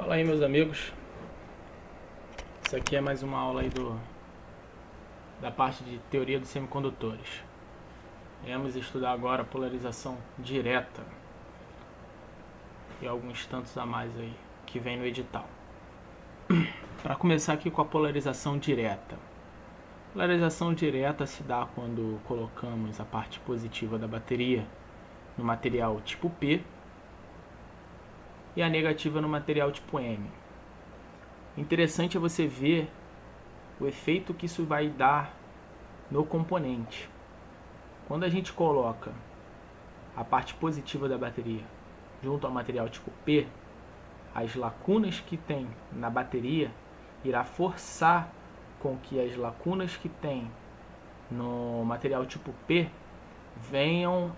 Fala aí, meus amigos. Isso aqui é mais uma aula aí da parte de teoria dos semicondutores. Vamos estudar agora a polarização direta e alguns tantos a mais aí que vem no edital. Para começar aqui com a polarização direta. A polarização direta se dá quando colocamos a parte positiva da bateria no material tipo P e a negativa no material tipo N. Interessante é você ver o efeito que isso vai dar no componente. Quando a gente coloca a parte positiva da bateria junto ao material tipo P, as lacunas que tem na bateria irá forçar com que as lacunas que tem no material tipo P venham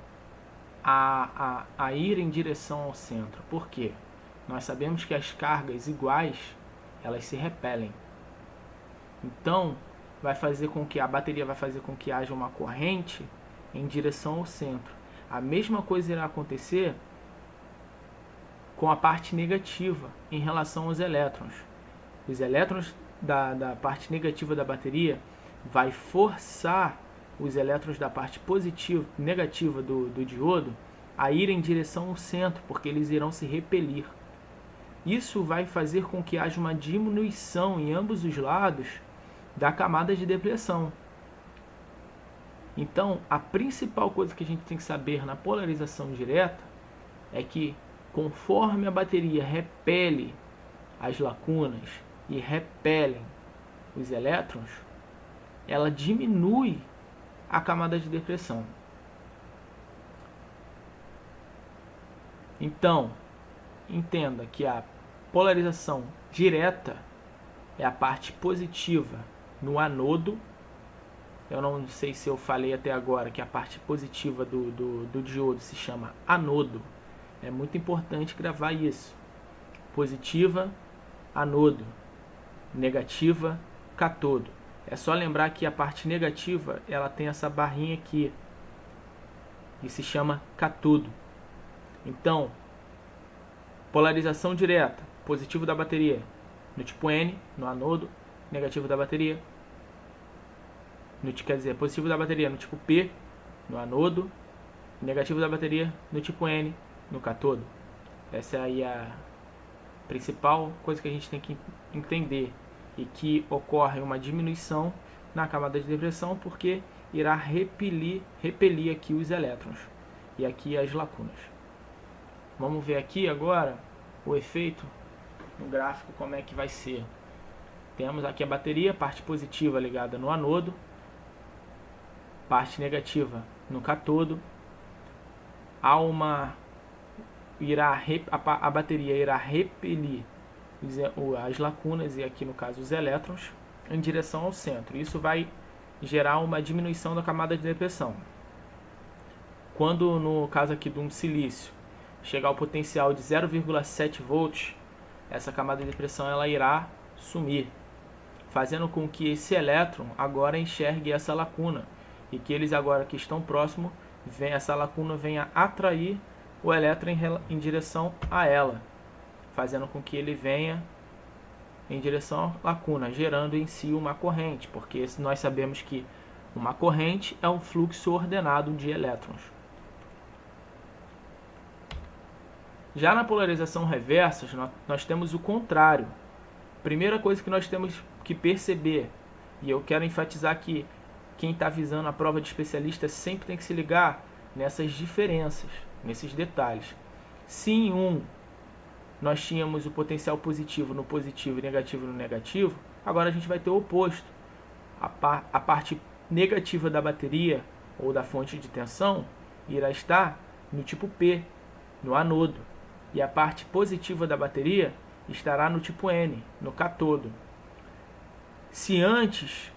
a ir em direção ao centro. Por quê? Nós sabemos que as cargas iguais, elas se repelem. Então, vai fazer com que a bateria vai fazer com que haja uma corrente em direção ao centro. A mesma coisa irá acontecer com a parte negativa em relação aos elétrons. Os elétrons da parte negativa da bateria vai forçar os elétrons da parte negativa do diodo a ir em direção ao centro, porque eles irão se repelir. Isso vai fazer com que haja uma diminuição em ambos os lados da camada de depressão. Então, a principal coisa que a gente tem que saber na polarização direta é que, conforme a bateria repele as lacunas e repelem os elétrons, ela diminui a camada de depressão. Então, entenda que a polarização direta é a parte positiva no anodo. Eu não sei se eu falei até agora que a parte positiva do diodo se chama anodo. É muito importante gravar isso. Positiva, anodo. Negativa, catodo. É só lembrar que a parte negativa ela tem essa barrinha aqui e se chama catodo. Então, polarização direta, positivo da bateria no tipo N, no anodo, negativo da bateria, positivo da bateria no tipo P, no anodo, negativo da bateria no tipo N, no catodo. Essa aí é a principal coisa que a gente tem que entender, e que ocorre uma diminuição na camada de depressão porque irá repelir aqui os elétrons e aqui as lacunas. Vamos ver aqui agora o efeito no gráfico, como é que vai ser. Temos aqui a bateria, parte positiva ligada no anodo, parte negativa no catodo. A bateria irá repelir as lacunas, e aqui no caso os elétrons, em direção ao centro. Isso vai gerar uma diminuição da camada de depressão. Quando no caso aqui de um silício chegar ao potencial de 0,7 volts, essa camada de depressão ela irá sumir, fazendo com que esse elétron agora enxergue essa lacuna, e que eles agora que estão próximos, essa lacuna venha atrair o elétron em direção a ela, fazendo com que ele venha em direção à lacuna, gerando em si uma corrente, porque nós sabemos que uma corrente é um fluxo ordenado de elétrons. Já na polarização reversa, nós temos o contrário. Primeira coisa que nós temos que perceber, e eu quero enfatizar que quem está visando a prova de especialista sempre tem que se ligar nessas diferenças, nesses detalhes. Se em um nós tínhamos o potencial positivo no positivo e negativo no negativo, agora a gente vai ter o oposto. A parte negativa da bateria ou da fonte de tensão irá estar no tipo P, no anodo. E a parte positiva da bateria estará no tipo N, no catodo. Se antes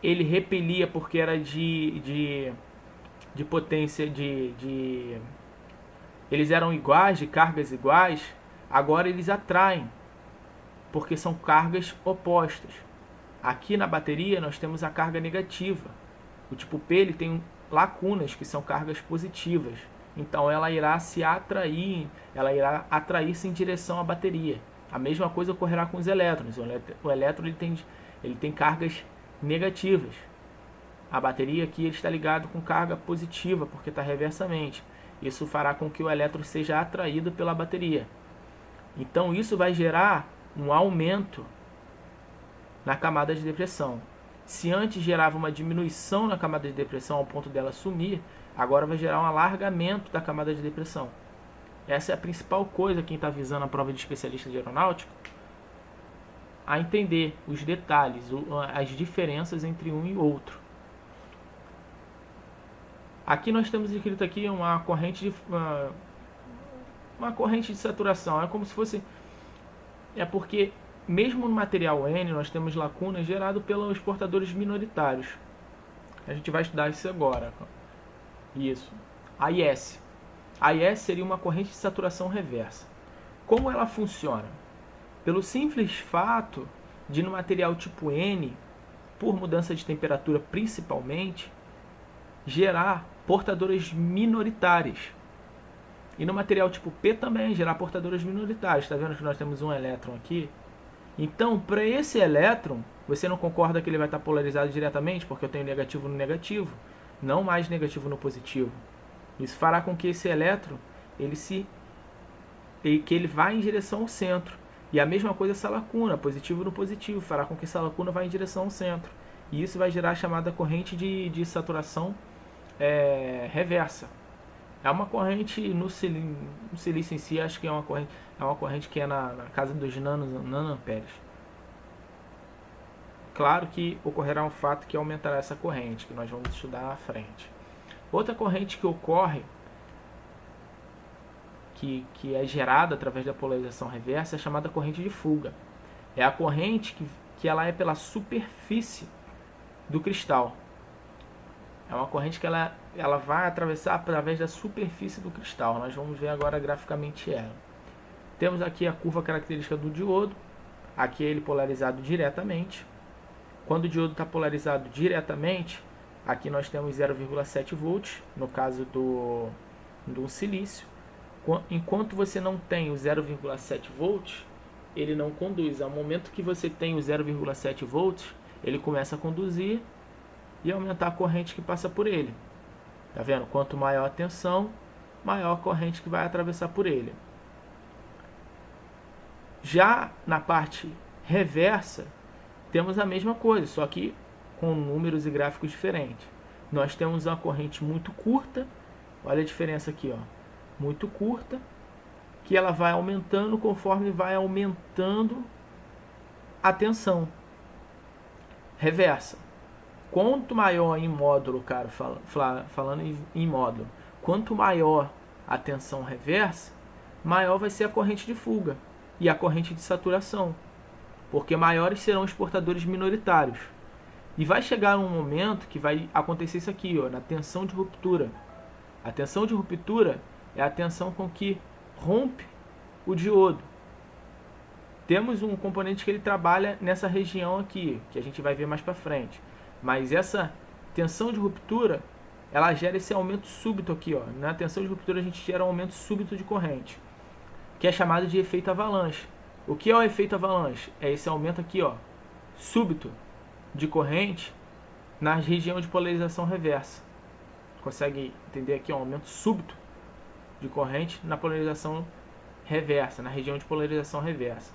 ele repelia porque era de potência, eles eram iguais, de cargas iguais, agora eles atraem, porque são cargas opostas. Aqui na bateria nós temos a carga negativa. O tipo P ele tem lacunas, que são cargas positivas. então ela irá se atrair, ela irá atrair-se em direção à bateria. A mesma coisa ocorrerá com os elétrons. O elétron ele tem cargas negativas. A bateria aqui ele está ligado com carga positiva, porque está reversamente. Isso fará com que o elétron seja atraído pela bateria. Então isso vai gerar um aumento na camada de depressão. Se antes gerava uma diminuição na camada de depressão ao ponto dela sumir, agora vai gerar um alargamento da camada de depressão. Essa é a principal coisa quem está visando a prova de especialista de aeronáutica, a entender os detalhes, as diferenças entre um e outro. Aqui nós temos escrito aqui uma corrente de saturação. É como se fosse... É porque mesmo no material N nós temos lacunas geradas pelos portadores minoritários. A gente vai estudar isso agora. Isso. AIS. AIS seria uma corrente de saturação reversa. Como ela funciona? Pelo simples fato de no material tipo N, por mudança de temperatura principalmente, gerar portadoras minoritárias. E no material tipo P também gerar portadoras minoritárias. Está vendo que nós temos um elétron aqui? Então, para esse elétron, você não concorda que ele vai estar polarizado diretamente, porque eu tenho negativo no negativo, não mais negativo no positivo. Isso fará com que esse elétron ele vá em direção ao centro. E a mesma coisa essa lacuna, positivo no positivo, fará com que essa lacuna vá em direção ao centro. E isso vai gerar a chamada corrente de saturação reversa. É uma corrente no silício em si, acho que é uma corrente que é na casa dos nanoamperes. Claro que ocorrerá um fato que aumentará essa corrente, que nós vamos estudar à frente. Outra corrente que ocorre, que é gerada através da polarização reversa, é chamada corrente de fuga. É a corrente que ela é pela superfície do cristal. É uma corrente que ela vai atravessar através da superfície do cristal. Nós vamos ver agora graficamente ela. Temos aqui a curva característica do diodo. Aqui é ele polarizado diretamente. Quando o diodo está polarizado diretamente, aqui nós temos 0,7 volts, no caso do silício. Enquanto você não tem o 0,7 volts, ele não conduz. Ao momento que você tem o 0,7 volts, ele começa a conduzir e aumentar a corrente que passa por ele. Tá vendo? Quanto maior a tensão, maior a corrente que vai atravessar por ele. Já na parte reversa, temos a mesma coisa, só que com números e gráficos diferentes. Nós temos uma corrente muito curta, olha a diferença aqui, ó, muito curta, que ela vai aumentando conforme vai aumentando a tensão. Reversa. Quanto maior em módulo, cara, falando em módulo, quanto maior a tensão reversa, maior vai ser a corrente de fuga e a corrente de saturação, porque maiores serão os portadores minoritários. E vai chegar um momento que vai acontecer isso aqui, ó, na tensão de ruptura. A tensão de ruptura é a tensão com que rompe o diodo. Temos um componente que ele trabalha nessa região aqui, que a gente vai ver mais para frente. Mas essa tensão de ruptura, ela gera esse aumento súbito aqui, ó. Na tensão de ruptura a gente gera um aumento súbito de corrente, que é chamado de efeito avalanche. O que é o efeito avalanche? É esse aumento aqui, ó, súbito de corrente na região de polarização reversa. Consegue entender aqui, ó, um aumento súbito de corrente na polarização reversa, na região de polarização reversa.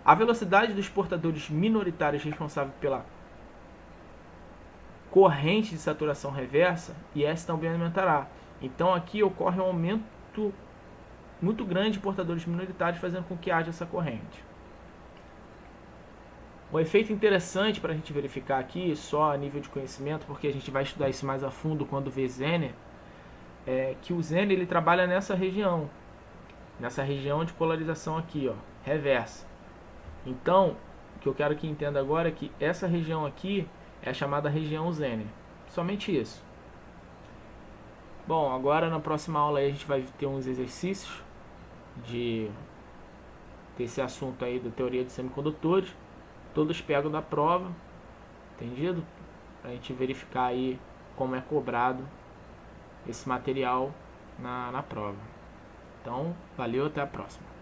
A velocidade dos portadores minoritários responsável pela corrente de saturação reversa, e essa também aumentará. Então aqui ocorre um aumento muito grande de portadores minoritários, fazendo com que haja essa corrente. Um efeito interessante para a gente verificar aqui, só a nível de conhecimento, porque a gente vai estudar isso mais a fundo quando ver Zener, é que o Zener ele trabalha nessa região de polarização aqui, ó, reversa. Então, o que eu quero que entenda agora é que essa região aqui é a chamada região Zener. Somente isso. Bom, agora na próxima aula aí a gente vai ter uns exercícios desse assunto aí da teoria de semicondutores. Todos pegam da prova, entendido? Pra gente verificar aí como é cobrado esse material na prova. Então, valeu, até a próxima.